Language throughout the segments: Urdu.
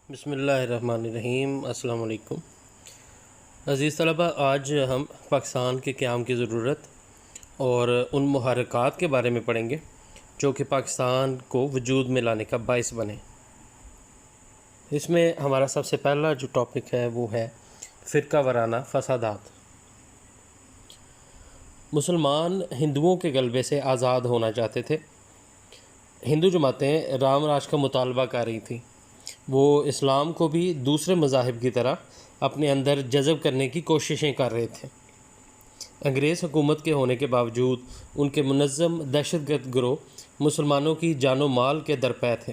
بسم اللہ الرحمن الرحیم۔ السلام علیکم عزیز طلبہ، آج ہم پاکستان کے قیام کی ضرورت اور ان محرکات کے بارے میں پڑھیں گے جو کہ پاکستان کو وجود میں لانے کا باعث بنے۔ اس میں ہمارا سب سے پہلا جو ٹاپک ہے وہ ہے فرقہ وارانہ فسادات۔ مسلمان ہندوؤں کے غلبے سے آزاد ہونا چاہتے تھے۔ ہندو جماعتیں رام راج کا مطالبہ کر رہی تھیں۔ وہ اسلام کو بھی دوسرے مذاہب کی طرح اپنے اندر جذب کرنے کی کوششیں کر رہے تھے۔ انگریز حکومت کے ہونے کے باوجود ان کے منظم دہشت گرد گروہ مسلمانوں کی جان و مال کے درپے تھے۔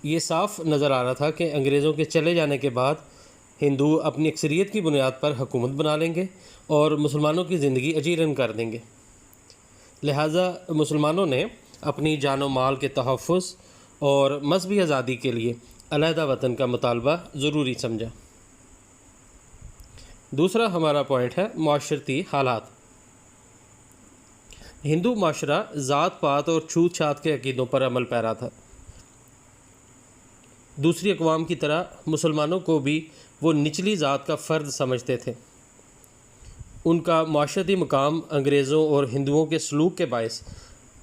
یہ صاف نظر آ رہا تھا کہ انگریزوں کے چلے جانے کے بعد ہندو اپنی اکثریت کی بنیاد پر حکومت بنا لیں گے اور مسلمانوں کی زندگی اجیرن کر دیں گے۔ لہٰذا مسلمانوں نے اپنی جان و مال کے تحفظ اور مذہبی آزادی کے لیے علیحدہ وطن کا مطالبہ ضروری سمجھا۔ دوسرا ہمارا پوائنٹ ہے معاشرتی حالات۔ ہندو معاشرہ ذات پات اور چھوت چھات کے عقیدوں پر عمل پیرا تھا۔ دوسری اقوام کی طرح مسلمانوں کو بھی وہ نچلی ذات کا فرد سمجھتے تھے۔ ان کا معاشرتی مقام انگریزوں اور ہندوؤں کے سلوک کے باعث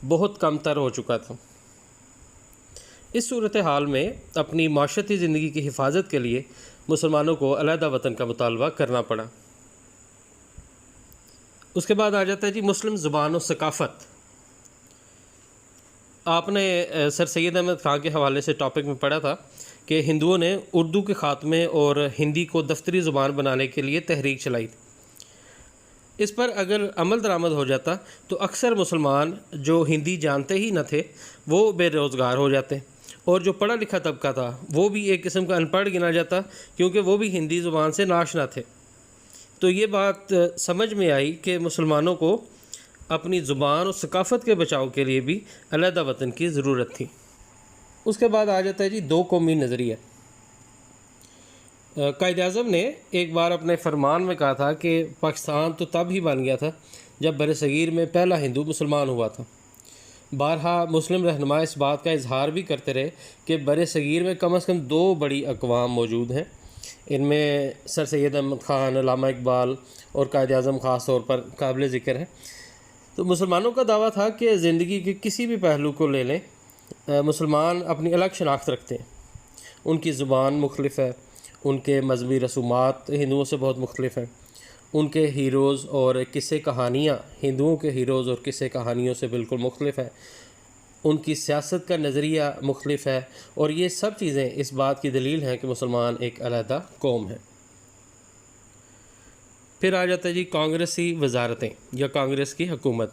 بہت کم تر ہو چکا تھا۔ اس صورتحال میں اپنی معاشرتی زندگی کی حفاظت کے لیے مسلمانوں کو علیحدہ وطن کا مطالبہ کرنا پڑا۔ اس کے بعد آ جاتا ہے جی مسلم زبان و ثقافت۔ آپ نے سر سید احمد خان کے حوالے سے ٹاپک میں پڑھا تھا کہ ہندوؤں نے اردو کے خاتمے اور ہندی کو دفتری زبان بنانے کے لیے تحریک چلائی تھی۔ اس پر اگر عمل درآمد ہو جاتا تو اکثر مسلمان جو ہندی جانتے ہی نہ تھے وہ بے روزگار ہو جاتے، اور جو پڑھا لکھا طبقہ تھا وہ بھی ایک قسم کا ان پڑھ گنا جاتا، کیونکہ وہ بھی ہندی زبان سے ناشنا تھے۔ تو یہ بات سمجھ میں آئی کہ مسلمانوں کو اپنی زبان اور ثقافت کے بچاؤ کے لیے بھی علیحدہ وطن کی ضرورت تھی۔ اس کے بعد آ جاتا ہے جی دو قومی نظریہ۔ قائد اعظم نے ایک بار اپنے فرمان میں کہا تھا کہ پاکستان تو تب ہی بن گیا تھا جب بر صغیر میں پہلا ہندو مسلمان ہوا تھا۔ بارہا مسلم رہنما اس بات کا اظہار بھی کرتے رہے کہ بر صغیر میں کم از کم دو بڑی اقوام موجود ہیں۔ ان میں سر سید احمد خان، علامہ اقبال اور قائد اعظم خاص طور پر قابل ذکر ہیں۔ تو مسلمانوں کا دعویٰ تھا کہ زندگی کے کسی بھی پہلو کو لے لیں، مسلمان اپنی الگ شناخت رکھتے ہیں۔ ان کی زبان مختلف ہے، ان کے مذہبی رسومات ہندوؤں سے بہت مختلف ہیں، ان کے ہیروز اور قصے کہانیاں ہندوؤں کے ہیروز اور قصے کہانیوں سے بالکل مختلف ہیں، ان کی سیاست کا نظریہ مختلف ہے، اور یہ سب چیزیں اس بات کی دلیل ہیں کہ مسلمان ایک علیحدہ قوم ہے۔ پھر آ جاتا ہے جی کانگریسی وزارتیں یا کانگریس کی حکومت۔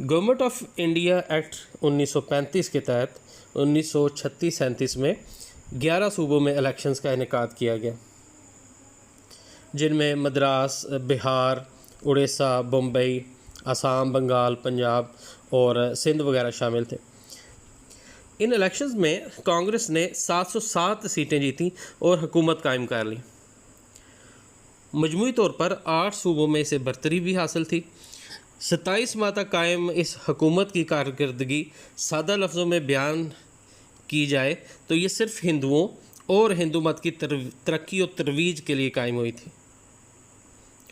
گورنمنٹ آف انڈیا ایکٹ 1935 کے تحت 1936-37 میں 11 صوبوں میں الیکشنز کا انعقاد کیا گیا، جن میں مدراس، بہار، اڑیسہ، بمبئی، آسام، بنگال، پنجاب اور سندھ وغیرہ شامل تھے۔ ان الیکشنز میں کانگریس نے 707 سیٹیں جیتیں اور حکومت قائم کر لی۔ مجموعی طور پر 8 صوبوں میں اسے برتری بھی حاصل تھی۔ 27 ماہ تک قائم اس حکومت کی کارکردگی سادہ لفظوں میں بیان کی جائے تو یہ صرف ہندوؤں اور ہندو مت کی ترقی و ترویج کے لیے قائم ہوئی تھی،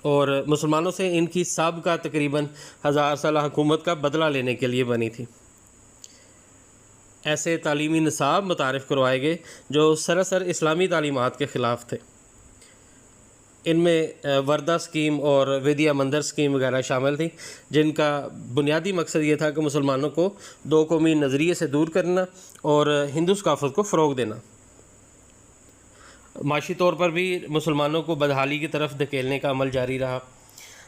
اور مسلمانوں سے ان کی سابقہ تقریباً 1000 سالہ حکومت کا بدلہ لینے کے لیے بنی تھی۔ ایسے تعلیمی نصاب متعارف کروائے گئے جو سراسر اسلامی تعلیمات کے خلاف تھے۔ ان میں وردہ اسکیم اور ودیا مندر اسکیم وغیرہ شامل تھیں، جن کا بنیادی مقصد یہ تھا کہ مسلمانوں کو دو قومی نظریے سے دور کرنا اور ہندو ثقافت کو فروغ دینا۔ معاشی طور پر بھی مسلمانوں کو بدحالی کی طرف دھکیلنے کا عمل جاری رہا۔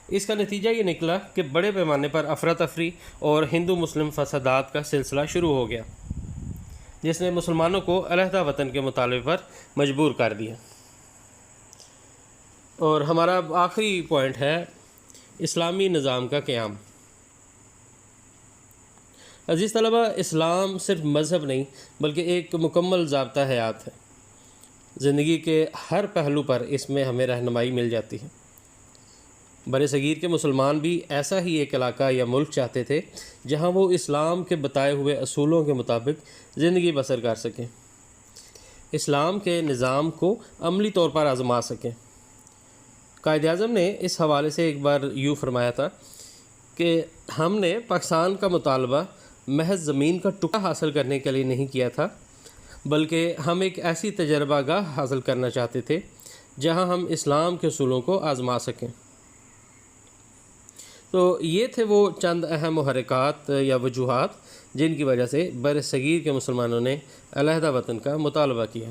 اس کا نتیجہ یہ نکلا کہ بڑے پیمانے پر افراتفری اور ہندو مسلم فسادات کا سلسلہ شروع ہو گیا، جس نے مسلمانوں کو علیحدہ وطن کے مطالبے پر مجبور کر دیا۔ اور ہمارا آخری پوائنٹ ہے اسلامی نظام کا قیام۔ عزیز طلبہ، اسلام صرف مذہب نہیں بلکہ ایک مکمل ضابطہ حیات ہے۔ زندگی کے ہر پہلو پر اس میں ہمیں رہنمائی مل جاتی ہے۔ بر صغیر کے مسلمان بھی ایسا ہی ایک علاقہ یا ملک چاہتے تھے جہاں وہ اسلام کے بتائے ہوئے اصولوں کے مطابق زندگی بسر کر سکیں۔ اسلام کے نظام کو عملی طور پر آزما سکیں۔ قائد اعظم نے اس حوالے سے ایک بار یوں فرمایا تھا کہ ہم نے پاکستان کا مطالبہ محض زمین کا ٹکڑا حاصل کرنے کے لیے نہیں کیا تھا، بلکہ ہم ایک ایسی تجربہ گاہ حاصل کرنا چاہتے تھے جہاں ہم اسلام کے اصولوں کو آزما سکیں۔ تو یہ تھے وہ چند اہم محرکات یا وجوہات جن کی وجہ سے بر صغیر کے مسلمانوں نے علیحدہ وطن کا مطالبہ کیا۔